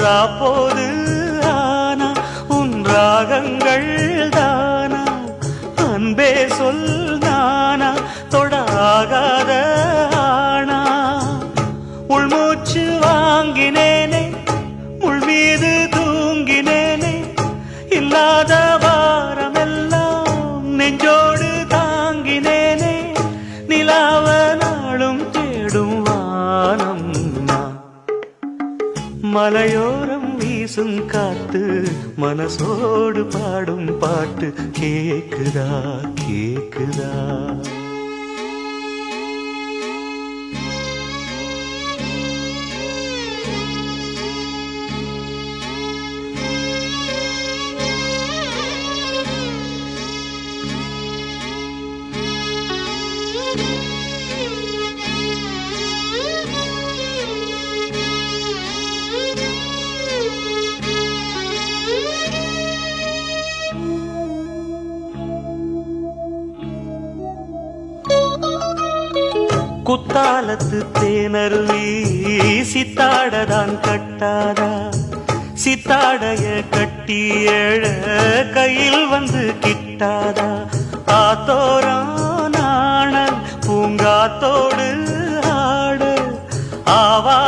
போது ஆனா உன் ராகங்கள் தானா அன்பே சொல் நானா தொடாகாத ஆனா உள்மூச்சு வாங்கினேனே முள் மீது தூங்கினேனே இல்லாத வாரமெல்லாம் நெஞ்சோடு தாங்கினேனே நிலாவ நாளும் தேடும் வானம் மலையோரம் வீசும் காத்து மனசோடு பாடும் பாட்டு கேக்குதா கேக்குதா குத்தாலத்து தேனருவி சித்தாடதான் கட்டாதா சித்தாடைய கட்டி எழ கையில் வந்து கிட்டாதா ஆத்தோரானாணல் பூங்காத்தோடு ஆடு ஆவா